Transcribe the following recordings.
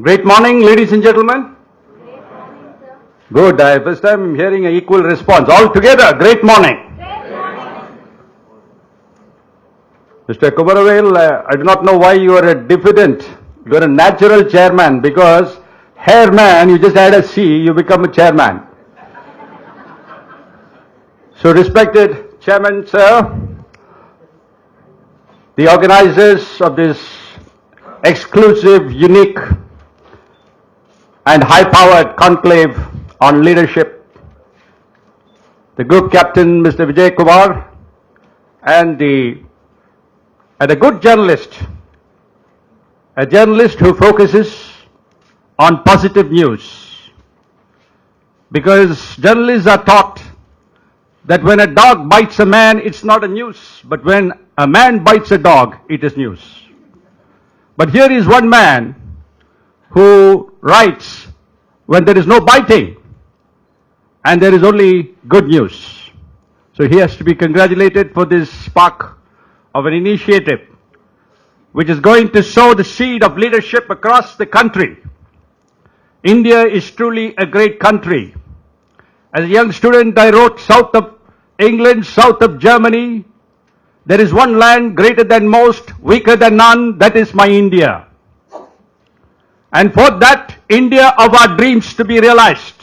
Great morning, ladies and gentlemen. Great morning, sir. Good. First time hearing an equal response. All together, great morning. Great morning. Mr. Kumaravel, I do not know why you are a diffident. You are a natural chairman because hair man, you just add a C, you become a chairman. So respected Chairman, sir, the organizers of this exclusive, unique and high-powered conclave on leadership, the group captain, Mr. Vijay Kumar, and a good journalist, a journalist who focuses on positive news. Because journalists are taught that when a dog bites a man, it's not a news, but when a man bites a dog, it is news. But here is one man who writes when there is no biting and there is only good news. So he has to be congratulated for this spark of an initiative which is going to sow the seed of leadership across the country. India is truly a great country. As a young student, I wrote south of England, south of Germany, there is one land greater than most, weaker than none, that is my India. And for that India of our dreams to be realized,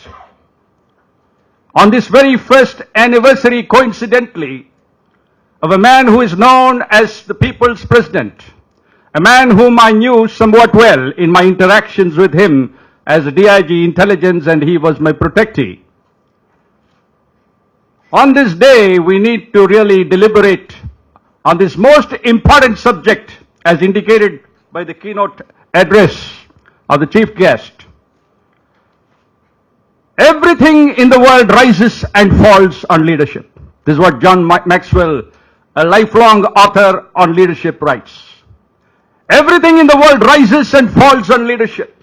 on this very first anniversary, coincidentally, of a man who is known as the People's President, a man whom I knew somewhat well in my interactions with him as a DIG intelligence, and he was my protectee. On this day, we need to really deliberate on this most important subject as indicated by the keynote address of the chief guest. Everything in the world rises and falls on leadership. This is what John Maxwell, a lifelong author on leadership, writes. Everything in the world rises and falls on leadership.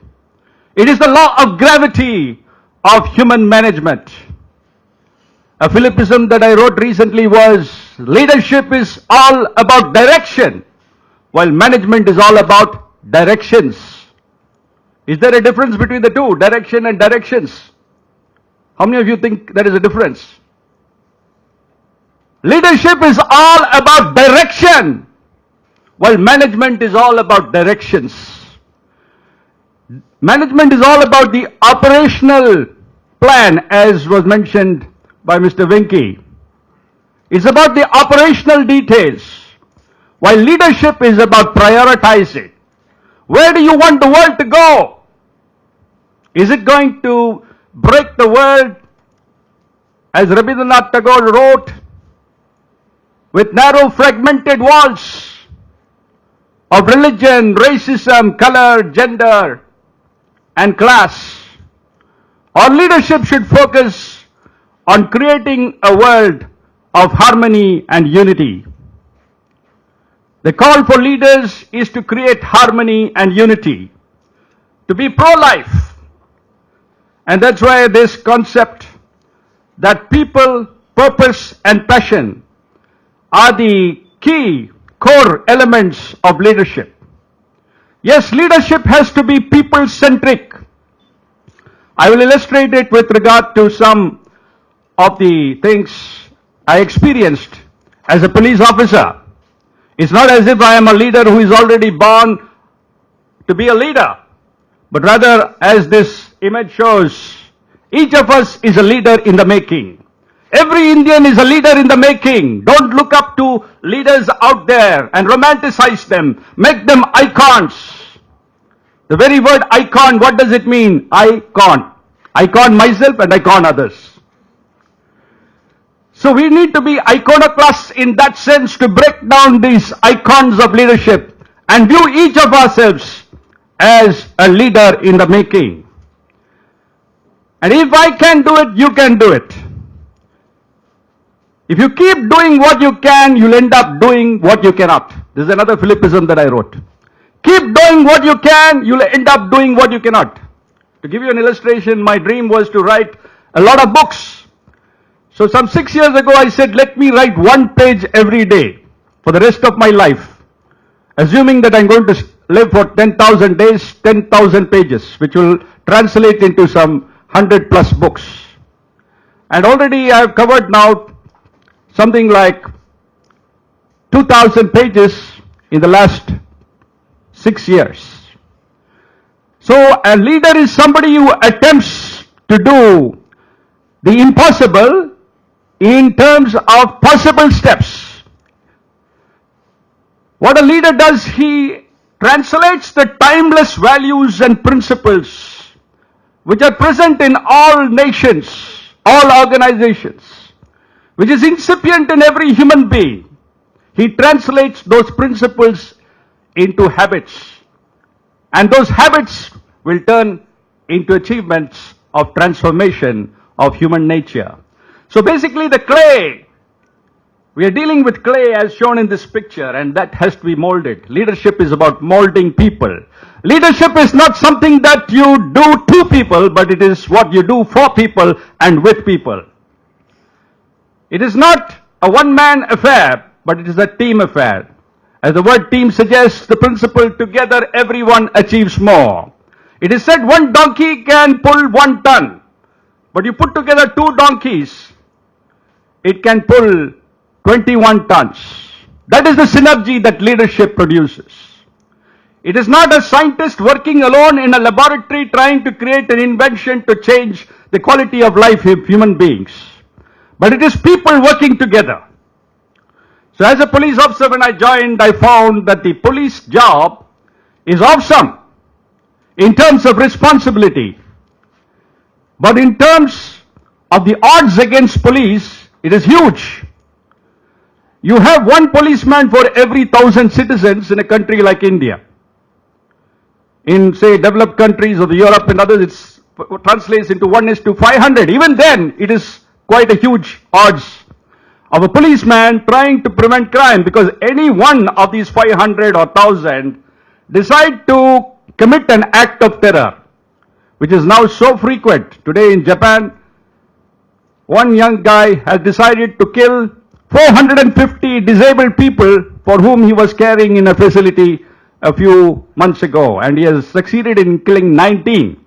It is the law of gravity of human management. A Philipism that I wrote recently was, leadership is all about direction, while management is all about directions. Is there a difference between the two, direction and directions? How many of you think there is a difference? Leadership is all about direction, while management is all about directions. Management is all about the operational plan, as was mentioned by Mr. Venki. It's about the operational details, while leadership is about prioritizing. Where do you want the world to go? Is it going to break the world, as Rabindranath Tagore wrote, with narrow fragmented walls of religion, racism, color, gender, and class? Our leadership should focus on creating a world of harmony and unity. The call for leaders is to create harmony and unity, to be pro-life. And that's why this concept that people, purpose, and passion are the key core elements of leadership. Yes, leadership has to be people-centric. I will illustrate it with regard to some of the things I experienced as a police officer. It's not as if I am a leader who is already born to be a leader, but rather, as this image shows, each of us is a leader in the making. Every Indian is a leader in the making. Don't look up to leaders out there and romanticize them. Make them icons. The very word icon, what does it mean? Icon. Icon myself and icon others. So we need to be iconoclasts in that sense, to break down these icons of leadership and view each of ourselves as a leader in the making. And if I can do it, you can do it. If you keep doing what you can, you'll end up doing what you cannot. This is another Philipism that I wrote. Keep doing what you can, you'll end up doing what you cannot. To give you an illustration, my dream was to write a lot of books. So some 6 years ago, I said, let me write one page every day for the rest of my life, assuming that I'm going to live for 10,000 days, 10,000 pages, which will translate into some 100 plus books. And already I have covered now something like 2,000 pages in the last 6 years. So a leader is somebody who attempts to do the impossible in terms of possible steps. What a leader does, he translates the timeless values and principles which are present in all nations, all organizations, which is incipient in every human being. He translates those principles into habits, and those habits will turn into achievements of transformation of human nature. So basically the clay, we are dealing with clay as shown in this picture, and that has to be molded. Leadership is about molding people. Leadership is not something that you do to people, but it is what you do for people and with people. It is not a one-man affair, but it is a team affair. As the word team suggests, the principle together everyone achieves more. It is said one donkey can pull 1 ton, but you put together 2 donkeys, it can pull 21 tons. That is the synergy that leadership produces. It is not a scientist working alone in a laboratory trying to create an invention to change the quality of life of human beings, but it is people working together. So as a police officer, when I joined, I found that the police job is awesome in terms of responsibility, but in terms of the odds against police, it is huge. You have 1 policeman for every 1,000 citizens in a country like India. In, say, developed countries of Europe and others, it translates into 1:500. Even then, it is quite a huge odds of a policeman trying to prevent crime, because any one of these 500 or 1,000 decide to commit an act of terror, which is now so frequent. Today in Japan, one young guy has decided to kill 450 disabled people for whom he was caring in a facility a few months ago, and he has succeeded in killing 19.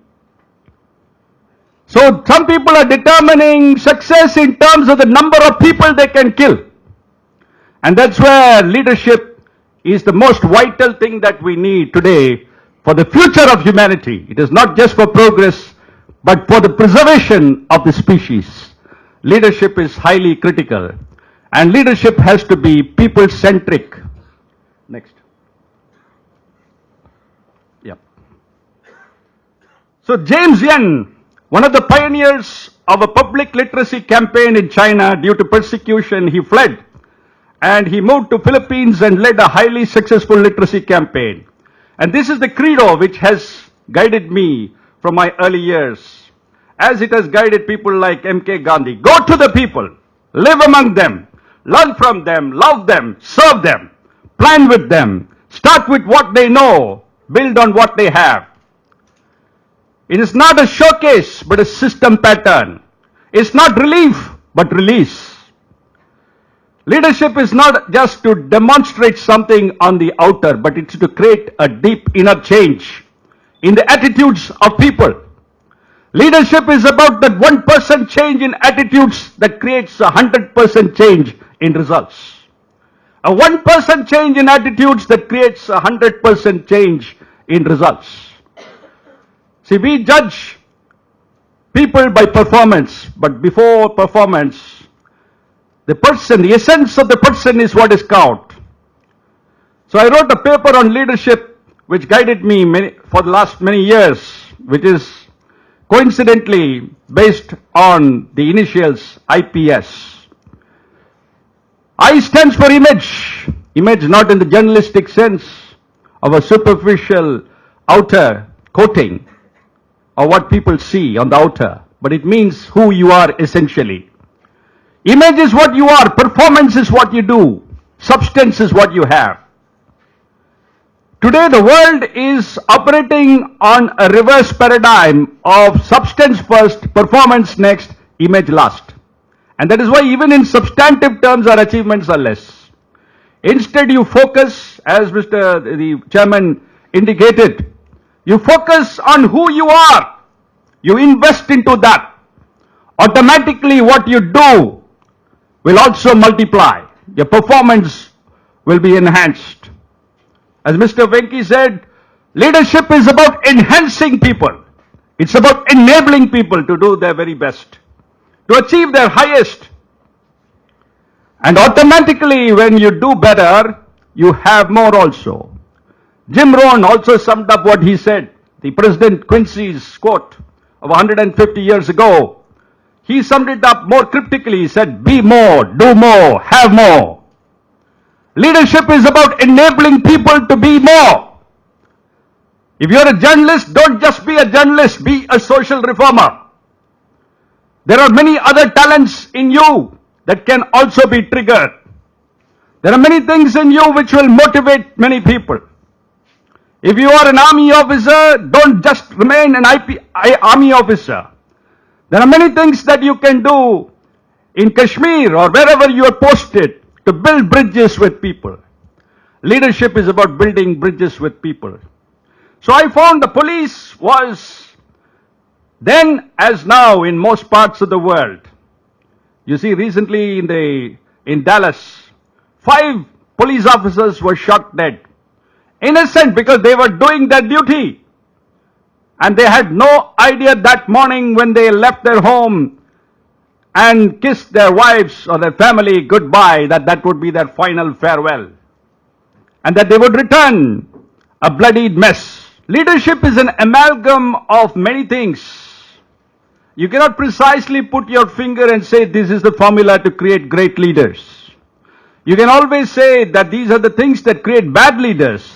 So some people are determining success in terms of the number of people they can kill. And that's where leadership is the most vital thing that we need today for the future of humanity. It is not just for progress, but for the preservation of the species. Leadership is highly critical, and leadership has to be people-centric. Next. Yep. So James Yen, one of the pioneers of a public literacy campaign in China, due to persecution, he fled and he moved to Philippines and led a highly successful literacy campaign. And this is the credo which has guided me from my early years, as it has guided people like M.K. Gandhi. Go to the people, live among them, learn from them, love them, serve them, plan with them, start with what they know, build on what they have. It is not a showcase, but a system pattern. It's not relief, but release. Leadership is not just to demonstrate something on the outer, but it's to create a deep inner change in the attitudes of people. Leadership is about that 1% change in attitudes that creates 100% change in results. A 1% change in attitudes that creates 100% change in results. See, we judge people by performance, but before performance, the person, the essence of the person is what is count. So I wrote a paper on leadership which guided me for the last many years, which is coincidentally based on the initials IPS. I stands for image. Image not in the journalistic sense of a superficial outer coating, or what people see on the outer, but it means who you are essentially. Image is what you are, performance is what you do, substance is what you have. Today the world is operating on a reverse paradigm of substance first, performance next, image last. And that is why even in substantive terms our achievements are less. Instead you focus, as the chairman indicated. You focus on who you are. You invest into that. Automatically what you do will also multiply. Your performance will be enhanced. As Mr. Venki said, leadership is about enhancing people. It's about enabling people to do their very best, to achieve their highest. And automatically when you do better, you have more also. Jim Rohn also summed up what he said, the President Quincy's quote of 150 years ago. He summed it up more cryptically. He said, be more, do more, have more. Leadership is about enabling people to be more. If you're a journalist, don't just be a journalist, be a social reformer. There are many other talents in you that can also be triggered. There are many things in you which will motivate many people. If you are an army officer, don't just remain an army officer. There are many things that you can do in Kashmir or wherever you are posted to build bridges with people. Leadership is about building bridges with people. So I found the police was then as now in most parts of the world. You see, recently in Dallas, 5 police officers were shot dead. Innocent because they were doing their duty. And they had no idea that morning when they left their home and kissed their wives or their family goodbye that that would be their final farewell. And that they would return a bloodied mess. Leadership is an amalgam of many things. You cannot precisely put your finger and say this is the formula to create great leaders. You can always say that these are the things that create bad leaders.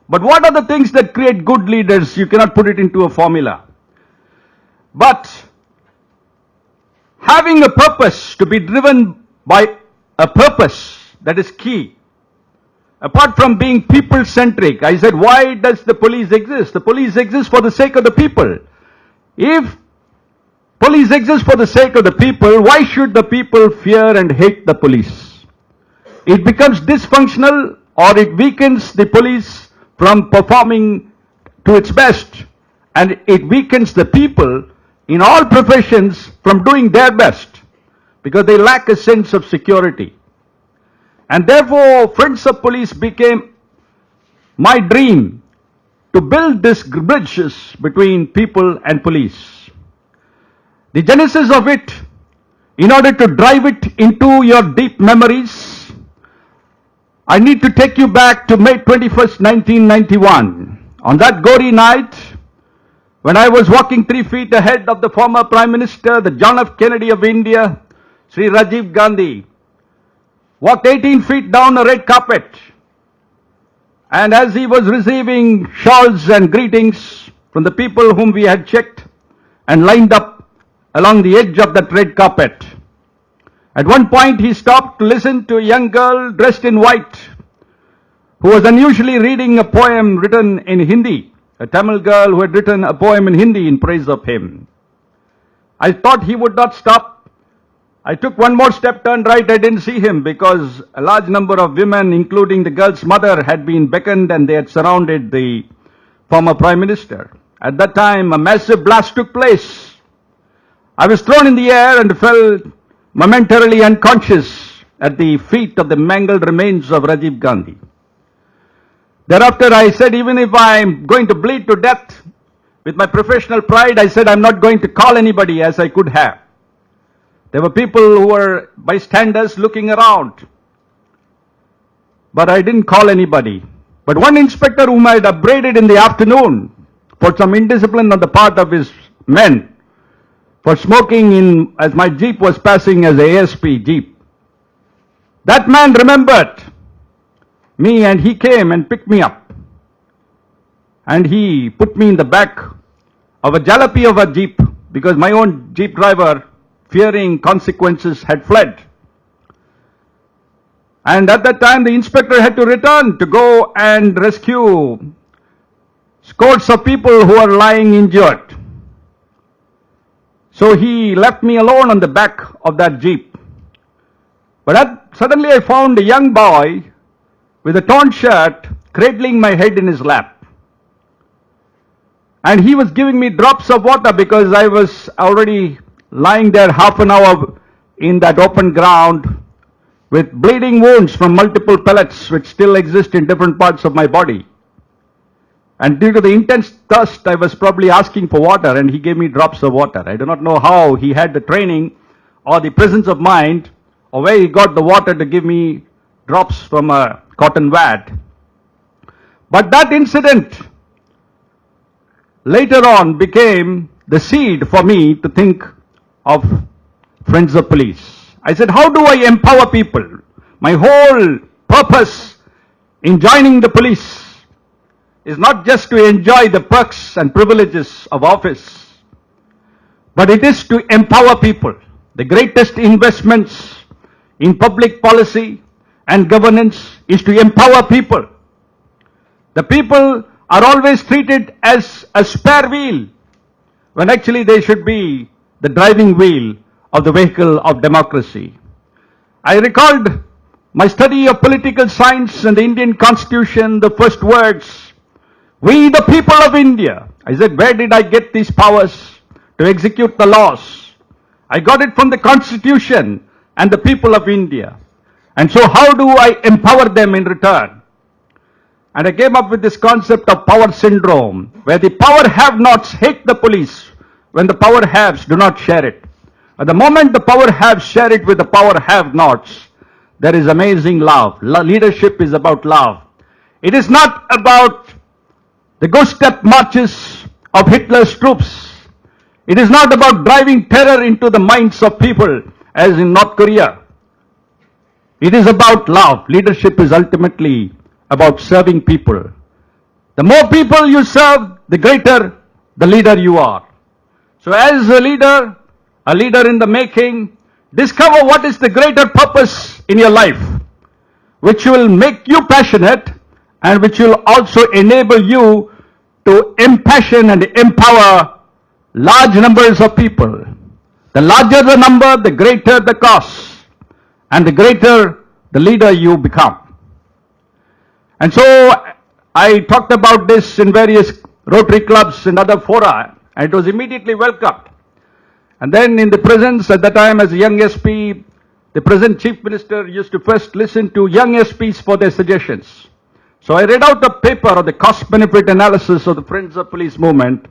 But what are the things that create good leaders? You cannot put it into a formula. But having a purpose, to be driven by a purpose, that is key. Apart from being people-centric, I said, why does the police exist? The police exists for the sake of the people. If police exists for the sake of the people, why should the people fear and hate the police? It becomes dysfunctional or it weakens the police from performing to its best, and it weakens the people in all professions from doing their best because they lack a sense of security. And therefore, Friends of Police became my dream to build these bridges between people and police. The genesis of it, in order to drive it into your deep memories, I need to take you back to May 21st, 1991. On that gory night, when I was walking 3 feet ahead of the former Prime Minister, the John F. Kennedy of India, Sri Rajiv Gandhi, walked 18 feet down a red carpet. And as he was receiving shawls and greetings from the people whom we had checked and lined up along the edge of that red carpet, at one point he stopped to listen to a young girl dressed in white who was unusually reading a poem written in Hindi, a Tamil girl who had written a poem in Hindi in praise of him. I thought he would not stop. I took one more step, turned right, I didn't see him because a large number of women, including the girl's mother, had been beckoned and they had surrounded the former Prime Minister. At that time, a massive blast took place. I was thrown in the air and fell momentarily unconscious at the feet of the mangled remains of Rajiv Gandhi. Thereafter I said, even if I'm going to bleed to death, with my professional pride, I said I'm not going to call anybody as I could have. There were people who were bystanders looking around. But I didn't call anybody. But one inspector whom I had upbraided in the afternoon for some indiscipline on the part of his men, for smoking as my jeep was passing as a ASP jeep. That man remembered me and he came and picked me up. And he put me in the back of a jalopy of a jeep because my own jeep driver, fearing consequences, had fled. And at that time the inspector had to return to go and rescue scores of people who are lying injured. So he left me alone on the back of that jeep. But suddenly I found a young boy with a torn shirt cradling my head in his lap. And he was giving me drops of water because I was already lying there half an hour in that open ground with bleeding wounds from multiple pellets which still exist in different parts of my body. And due to the intense thirst, I was probably asking for water, and he gave me drops of water. I do not know how he had the training or the presence of mind or where he got the water to give me drops from a cotton wad. But that incident later on became the seed for me to think of Friends of Police. I said, how do I empower people? My whole purpose in joining the police is not just to enjoy the perks and privileges of office, but it is to empower people. The greatest investments in public policy and governance is to empower people. The people are always treated as a spare wheel, when actually they should be the driving wheel of the vehicle of democracy. I recalled my study of political science and the Indian Constitution, the first words, "We the people of India." I said, where did I get these powers to execute the laws? I got it from the Constitution and the people of India. And so how do I empower them in return? And I came up with this concept of power syndrome, where the power have-nots hate the police when the power haves do not share it. At the moment the power haves share it with the power have-nots, there is amazing love. Leadership is about love. It is not about the ghost step marches of Hitler's troops. It is not about driving terror into the minds of people as in North Korea. It is about love. Leadership is ultimately about serving people. The more people you serve, the greater the leader you are. So as a leader in the making, discover what is the greater purpose in your life, which will make you passionate and which will also enable you to impassion and empower large numbers of people. The larger the number, the greater the cause, and the greater the leader you become. And so I talked about this in various Rotary clubs and other fora, and it was immediately welcomed. And then in the presence at the time as a young SP, the present Chief Minister used to first listen to young SPs for their suggestions. So I read out a paper of the cost-benefit analysis of the Friends of Police movement,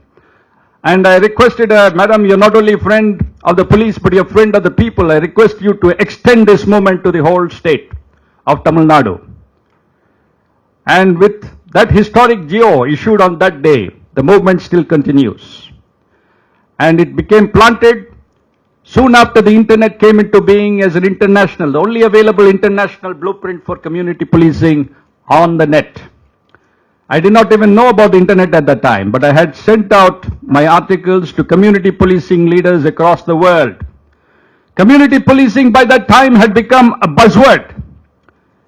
and I requested her, Madam, you're not only a friend of the police, but you're a friend of the people. I request you to extend this movement to the whole state of Tamil Nadu. And with that historic geo issued on that day, the movement still continues. And it became planted soon after the internet came into being as an international, the only available international blueprint for community policing on the net. I did not even know about the internet at that time, but I had sent out my articles to community policing leaders across the world. Community policing by that time had become a buzzword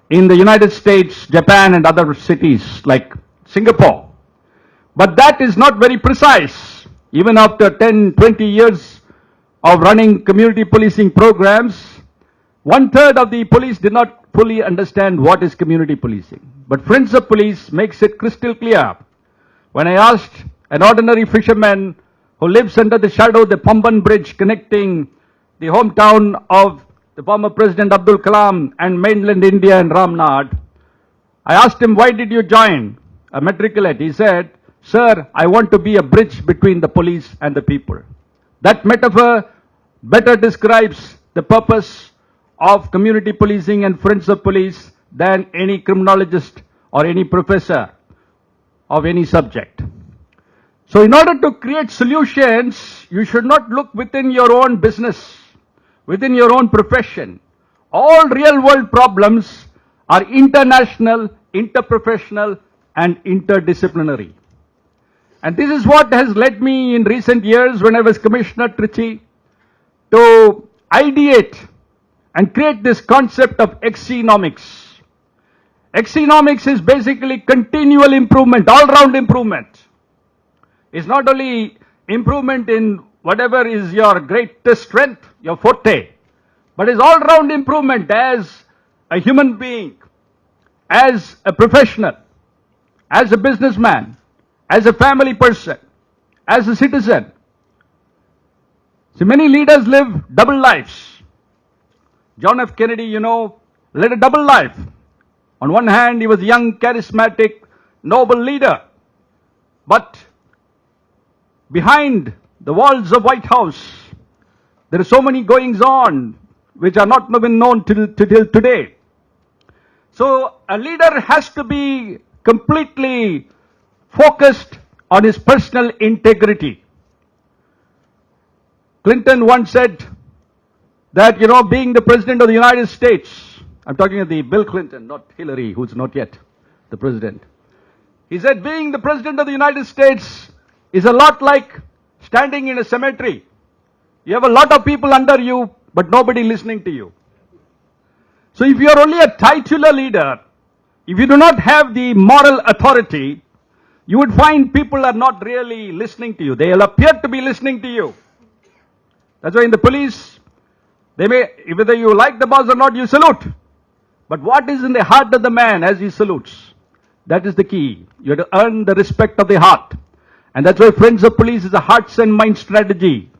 in the United States, Japan, and other cities like Singapore. But that is not very precise. Even after 10, 20 years of running community policing programs, 1/3 of the police did not fully understand what is community policing. But Friends of Police makes it crystal clear. When I asked an ordinary fisherman who lives under the shadow of the Pamban Bridge connecting the hometown of the former President Abdul Kalam and mainland India and Ramnad, I asked him, why did you join a matriculate? He said, sir, I want to be a bridge between the police and the people. That metaphor better describes the purpose of community policing and Friends of Police than any criminologist or any professor of any subject. So in order to create solutions, you should not look within your own business, within your own profession. All real world problems are international, interprofessional, and interdisciplinary. And this is what has led me in recent years when I was Commissioner Trichy to ideate and create this concept of Exenomics. Exenomics is basically continual improvement, all-round improvement. It's not only improvement in whatever is your greatest strength, your forte, but it's all-round improvement as a human being, as a professional, as a businessman, as a family person, as a citizen. See, many leaders live double lives. John F. Kennedy, led a double life. On one hand, he was a young, charismatic, noble leader. But behind the walls of White House, there are so many goings on which are not even known till today. So a leader has to be completely focused on his personal integrity. Clinton once said that, being the President of the United States, I'm talking of the Bill Clinton, not Hillary, who's not yet the President. He said, being the President of the United States is a lot like standing in a cemetery. You have a lot of people under you, but nobody listening to you. So if you are only a titular leader, if you do not have the moral authority, you would find people are not really listening to you. They will appear to be listening to you. That's why in the police, whether you like the boss or not, you salute. But what is in the heart of the man as he salutes? That is the key. You have to earn the respect of the heart. And that's why Friends of Police is a hearts and mind strategy.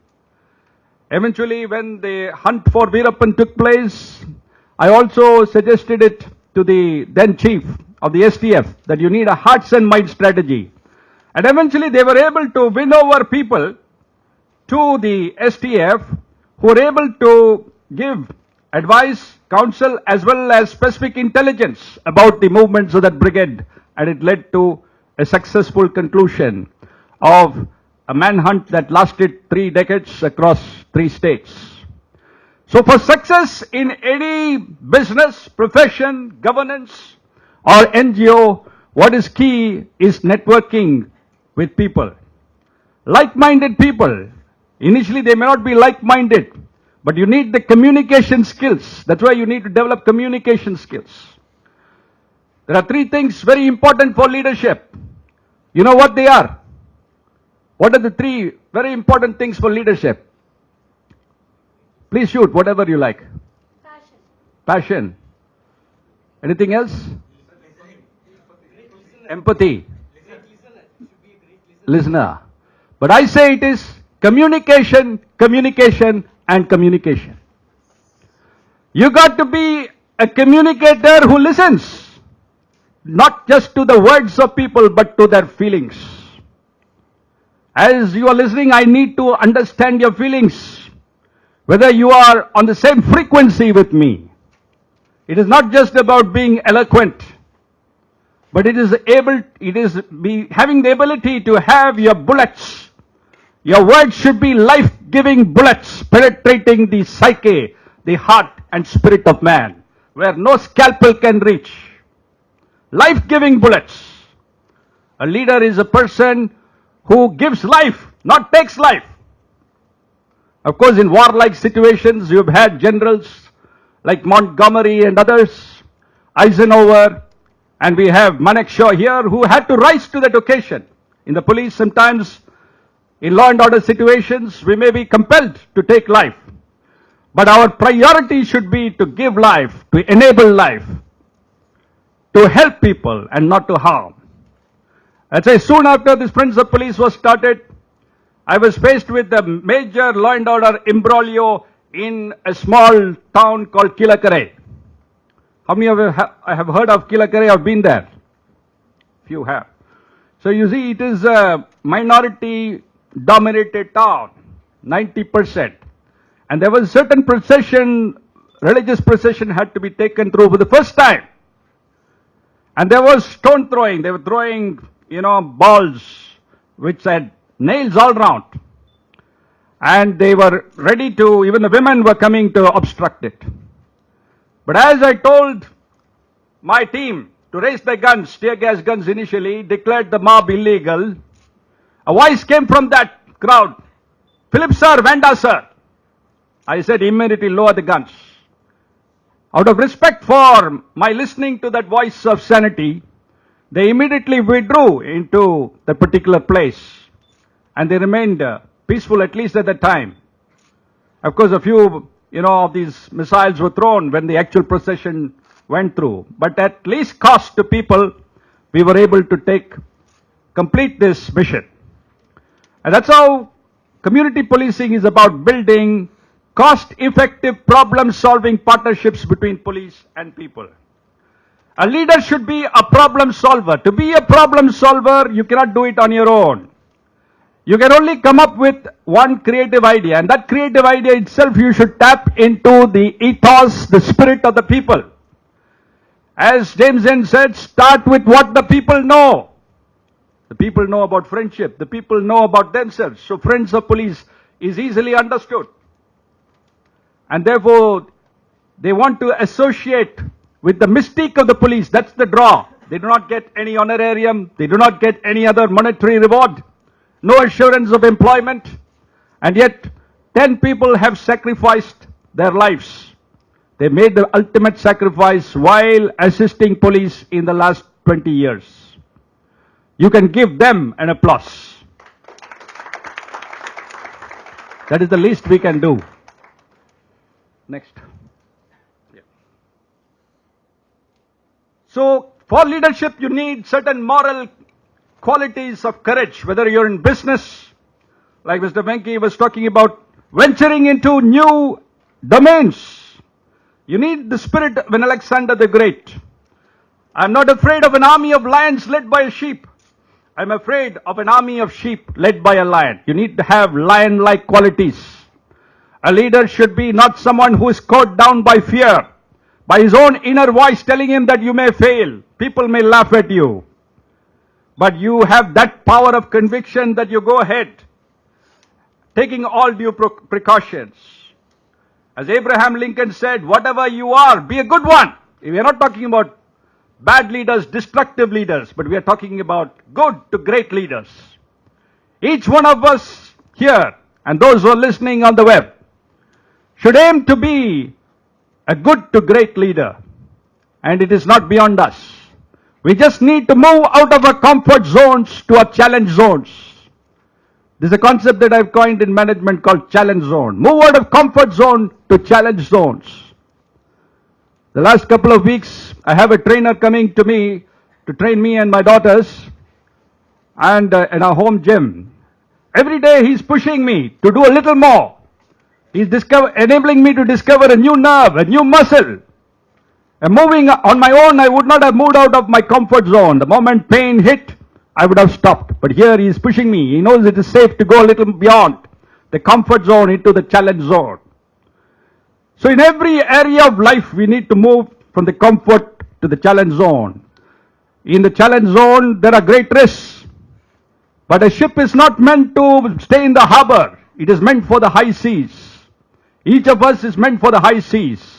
Eventually, when the hunt for Veerappan took place, I also suggested it to the then chief of the STF that you need a hearts and mind strategy. And eventually they were able to win over people to the STF who were able to give advice, counsel, as well as specific intelligence about the movements of that brigade, and it led to a successful conclusion of a manhunt that lasted 3 decades across 3 states. So for success in any business, profession, governance, or NGO, what is key is networking with people. Like-minded people. Initially they may not be like-minded, but you need the communication skills. That's why you need to develop communication skills. There are 3 things very important for leadership. You know what they are? What are the 3 very important things for leadership? Please shoot, whatever you like. Passion. Passion. Anything else? Empathy. Listener. But I say it is communication, communication, and communication. You got to be a communicator who listens. Not just to the words of people, but to their feelings. As you are listening, I need to understand your feelings. Whether you are on the same frequency with me. It is not just about being eloquent, but it is having the ability to have your bullets. Your words should be life-giving bullets penetrating the psyche, the heart and spirit of man, where no scalpel can reach. Life-giving bullets. A leader is a person who gives life, not takes life. Of course, in warlike situations, you've had generals like Montgomery and others, Eisenhower, and we have Manekshaw here who had to rise to that occasion. In the police, sometimes in law and order situations, we may be compelled to take life. But our priority should be to give life, to enable life, to help people and not to harm. I'd say soon after this Friends of Police was started, I was faced with a major law and order imbroglio in a small town called Kilakare. How many of you have heard of Kilakare or been there? Few have. So you see, it is a minority-dominated town, 90%. And there was a certain procession, religious procession had to be taken through for the first time. And there was stone throwing. They were throwing, balls which had nails all round. And they were ready to, even the women were coming to obstruct it. But as I told my team to raise their guns, tear gas guns initially, declared the mob illegal, a voice came from that crowd. Philip sir, Vanda sir. I said immediately lower the guns. Out of respect for my listening to that voice of sanity, they immediately withdrew into the particular place. And they remained peaceful, at least at that time. Of course, a few, of these missiles were thrown when the actual procession went through. But at least cost to people, we were able to complete this mission. And that's how community policing is about building cost-effective problem-solving partnerships between police and people. A leader should be a problem solver. To be a problem solver, you cannot do it on your own. You can only come up with one creative idea, and that creative idea itself you should tap into the ethos, the spirit of the people. As James N said, start with what the people know. The people know about friendship. The people know about themselves. So friends of police is easily understood. And therefore, they want to associate with the mystique of the police. That's the draw. They do not get any honorarium. They do not get any other monetary reward. No assurance of employment. And yet, 10 people have sacrificed their lives. They made the ultimate sacrifice while assisting police in the last 20 years. You can give them an applause. That is the least we can do. Next. Yeah. So, for leadership, you need certain moral qualities of courage, whether you're in business, like Mr. Venki was talking about, venturing into new domains. You need the spirit of an Alexander the Great. I'm not afraid of an army of lions led by a sheep. I'm afraid of an army of sheep led by a lion. You need to have lion-like qualities. A leader should be not someone who is caught down by fear, by his own inner voice telling him that you may fail. People may laugh at you. But you have that power of conviction that you go ahead, taking all due precautions. As Abraham Lincoln said, whatever you are, be a good one. We are not talking about bad leaders, destructive leaders, but we are talking about good to great leaders. Each one of us here, and those who are listening on the web, should aim to be a good to great leader. And it is not beyond us. We just need to move out of our comfort zones to our challenge zones. This is a concept that I've coined in management called challenge zone. Move out of comfort zone to challenge zones. The last couple of weeks, I have a trainer coming to me to train me and my daughters and in our home gym. Every day he's pushing me to do a little more. He's enabling me to discover a new nerve, a new muscle. And moving on my own, I would not have moved out of my comfort zone. The moment pain hit, I would have stopped. But here he is pushing me. He knows it is safe to go a little beyond the comfort zone into the challenge zone. So in every area of life, we need to move from the comfort to the challenge zone. In the challenge zone, there are great risks. But a ship is not meant to stay in the harbor. It is meant for the high seas. Each of us is meant for the high seas.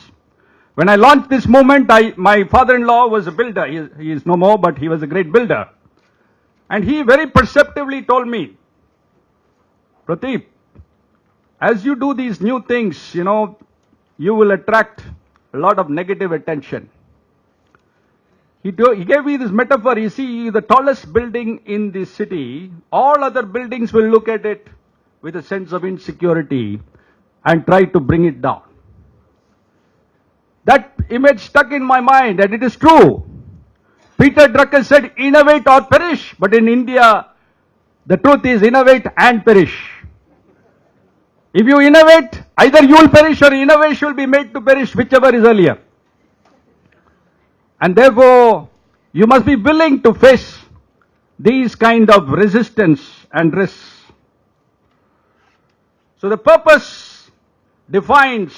When I launched this movement, my father-in-law was a builder. He is no more, but he was a great builder. And he very perceptively told me, Prateep, as you do these new things, you will attract a lot of negative attention. He gave me this metaphor. You see, the tallest building in the city, all other buildings will look at it with a sense of insecurity and try to bring it down. That image stuck in my mind, and it is true. Peter Drucker said, innovate or perish. But in India, the truth is innovate and perish. If you innovate, either you will perish or innovation will be made to perish, whichever is earlier. And therefore, you must be willing to face these kind of resistance and risks. So the purpose defines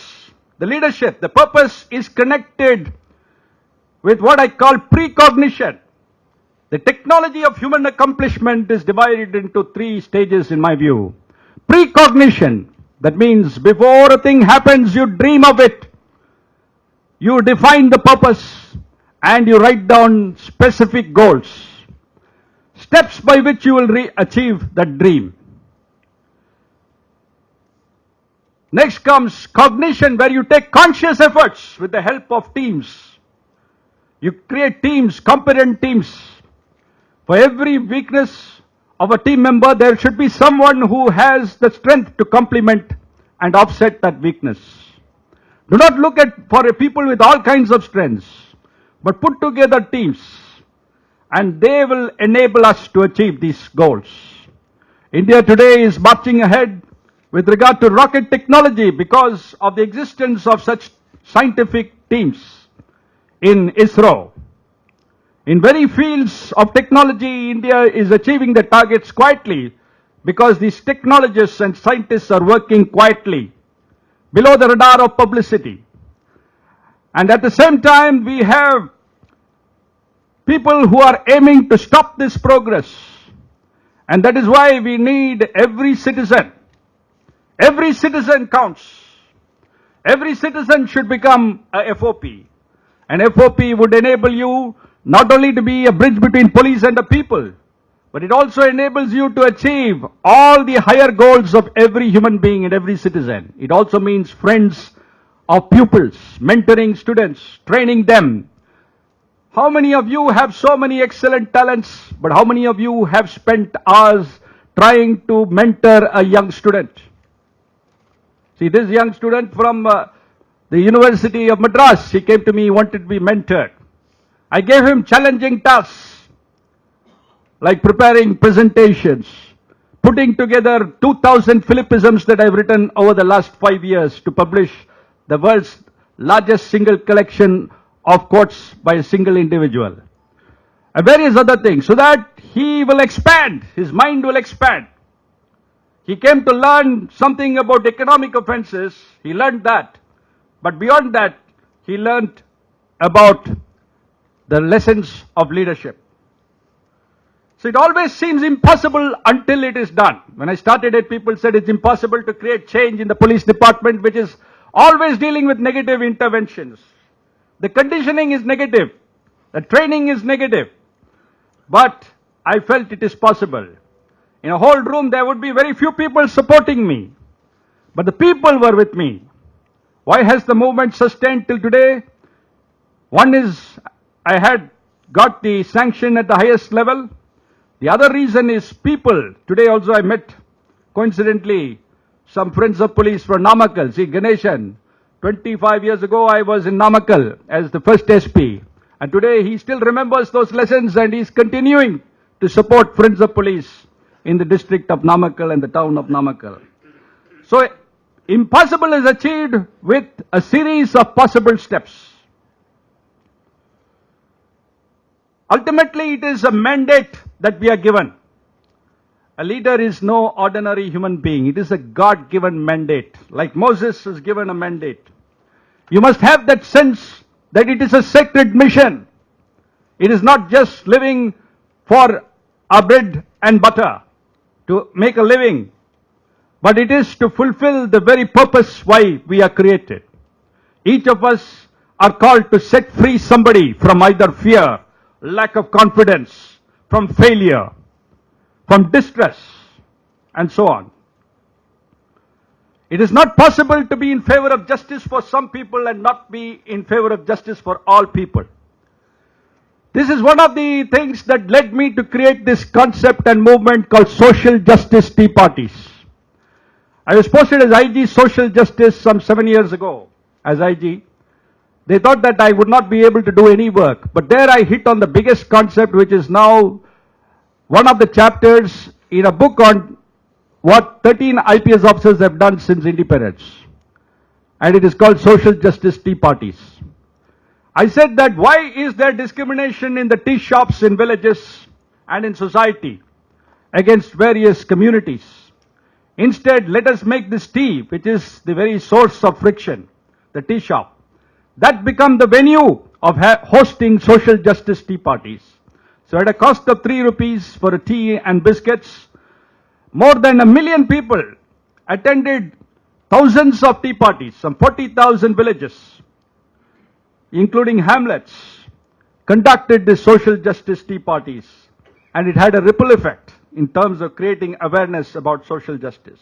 the leadership. The purpose is connected with what I call precognition. The technology of human accomplishment is divided into 3 stages in my view. Precognition, that means before a thing happens, you dream of it. You define the purpose and you write down specific goals. Steps by which you will achieve that dream. Next comes cognition, where you take conscious efforts with the help of teams. You create teams, competent teams. For every weakness of a team member, there should be someone who has the strength to complement and offset that weakness. Do not look for people with all kinds of strengths, but put together teams, and they will enable us to achieve these goals. India today is marching ahead with regard to rocket technology because of the existence of such scientific teams in ISRO. In very fields of technology, India is achieving the targets quietly because these technologists and scientists are working quietly below the radar of publicity. And at the same time, we have people who are aiming to stop this progress. And that is why we need every citizen. Every citizen counts. Every citizen should become a FOP. An FOP would enable you not only to be a bridge between police and the people, but it also enables you to achieve all the higher goals of every human being and every citizen. It also means friends of pupils, mentoring students, training them. How many of you have so many excellent talents, but how many of you have spent hours trying to mentor a young student? See, this young student from the University of Madras, he came to me, he wanted to be mentored. I gave him challenging tasks, like preparing presentations, putting together 2,000 Philipisms that I've written over the last 5 years to publish the world's largest single collection of quotes by a single individual. And various other things, so that he will expand, his mind will expand. He came to learn something about economic offences, he learned that. But beyond that, he learned about the lessons of leadership. So it always seems impossible until it is done. When I started it, people said it's impossible to create change in the police department, which is always dealing with negative interventions. The conditioning is negative. The training is negative. But I felt it is possible. In a whole room, there would be very few people supporting me. But the people were with me. Why has the movement sustained till today? One is, I had got the sanction at the highest level. The other reason is people. Today also I met, coincidentally, some friends of police from Namakkal. See, Ganeshan, 25 years ago I was in Namakkal as the first SP. And today he still remembers those lessons and he's continuing to support friends of police in the district of Namakkal and the town of Namakkal. So, impossible is achieved with a series of possible steps. Ultimately, it is a mandate that we are given. A leader is no ordinary human being. It is a God-given mandate. Like Moses was given a mandate. You must have that sense that it is a sacred mission. It is not just living for our bread and butter to make a living, but it is to fulfill the very purpose why we are created. Each of us are called to set free somebody from either fear, lack of confidence, from failure, from distress, and so on. It is not possible to be in favor of justice for some people and not be in favor of justice for all people. This is one of the things that led me to create this concept and movement called social justice tea parties. I was posted as IG social justice some 7 years ago as IG. They thought that I would not be able to do any work, but there I hit on the biggest concept, which is now one of the chapters in a book on what 13 IPS officers have done since independence. And it is called Social Justice Tea Parties. I said that why is there discrimination in the tea shops in villages and in society against various communities? Instead, let us make this tea, which is the very source of friction, the tea shop, that become the venue of hosting social justice tea parties. So at a cost of 3 rupees for a tea and biscuits, more than 1 million people attended thousands of tea parties, some 40,000 villages, including hamlets, conducted the social justice tea parties. And it had a ripple effect in terms of creating awareness about social justice.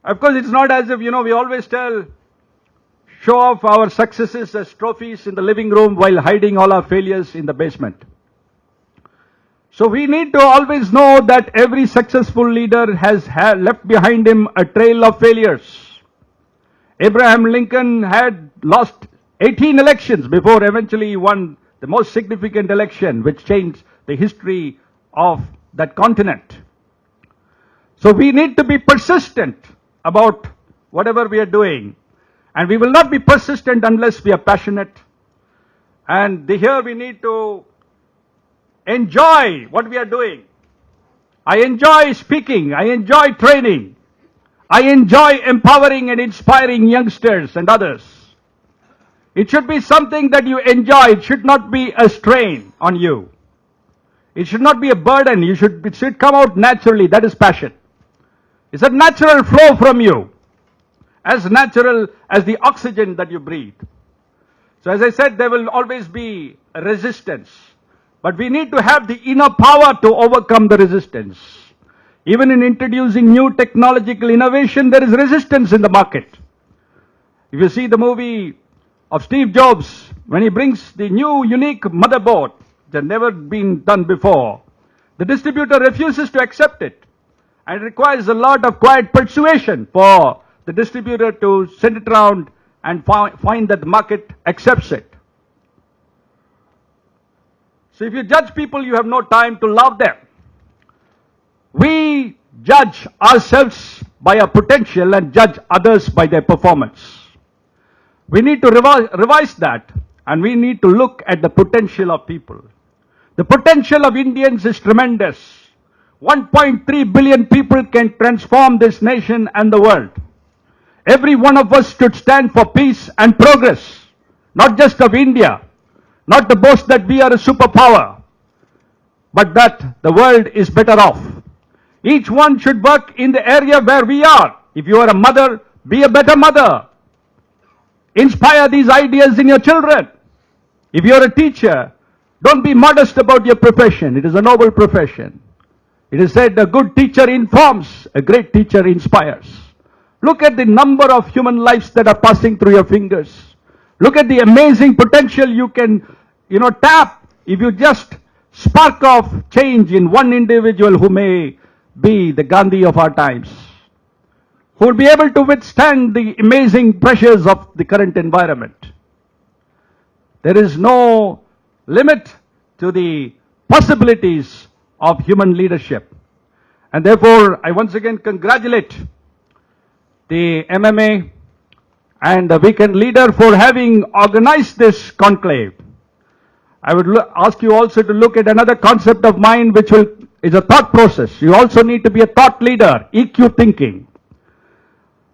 Of course, it's not as if, we always show off our successes as trophies in the living room while hiding all our failures in the basement. So we need to always know that every successful leader has left behind him a trail of failures. Abraham Lincoln had lost 18 elections before eventually he won the most significant election, which changed the history of that continent. So we need to be persistent about whatever we are doing. And we will not be persistent unless we are passionate. And here we need to enjoy what we are doing. I enjoy speaking. I enjoy training. I enjoy empowering and inspiring youngsters and others. It should be something that you enjoy. It should not be a strain on you. It should not be a burden. It should come out naturally. That is passion. It's a natural flow from you, as natural as the oxygen that you breathe. So as I said, there will always be a resistance. But we need to have the inner power to overcome the resistance. Even in introducing new technological innovation, there is resistance in the market. If you see the movie of Steve Jobs, when he brings the new unique motherboard that had never been done before, the distributor refuses to accept it. And it requires a lot of quiet persuasion for the distributor to send it around and find that the market accepts it. So if you judge people, you have no time to love them. We judge ourselves by our potential and judge others by their performance. We need to revise that, and we need to look at the potential of people. The potential of Indians is tremendous. 1.3 billion people can transform this nation and the world. Every one of us should stand for peace and progress, not just of India, not to boast that we are a superpower, but that the world is better off. Each one should work in the area where we are. If you are a mother, be a better mother. Inspire these ideas in your children. If you are a teacher, don't be modest about your profession. It is a noble profession. It is said a good teacher informs, a great teacher inspires. Look at the number of human lives that are passing through your fingers. Look at the amazing potential you can, tap if you just spark off change in one individual who may be the Gandhi of our times, who will be able to withstand the amazing pressures of the current environment. There is no limit to the possibilities of human leadership. And therefore, I once again congratulate the MMA and the weekend leader for having organized this conclave. I would ask you also to look at another concept of mine, which is a thought process. You also need to be a thought leader, EQ thinking.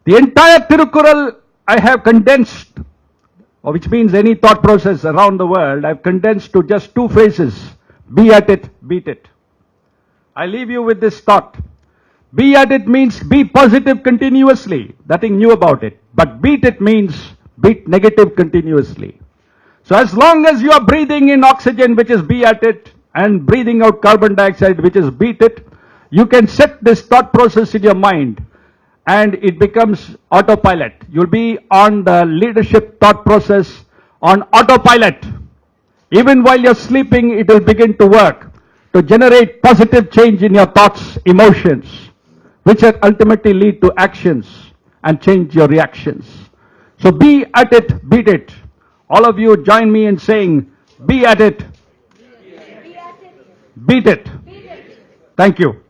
The entire Tirukural I have condensed, which means any thought process around the world, I've condensed to just two phrases: be at it, beat it. I leave you with this thought. Be at it means be positive continuously, nothing new about it. But beat it means beat negative continuously. So as long as you are breathing in oxygen, which is be at it, and breathing out carbon dioxide, which is beat it, you can set this thought process in your mind and it becomes autopilot. You'll be on the leadership thought process on autopilot. Even while you're sleeping, it will begin to work to generate positive change in your thoughts, emotions, which ultimately lead to actions and change your reactions. So be at it, beat it. All of you join me in saying, be at it, beat it. Thank you.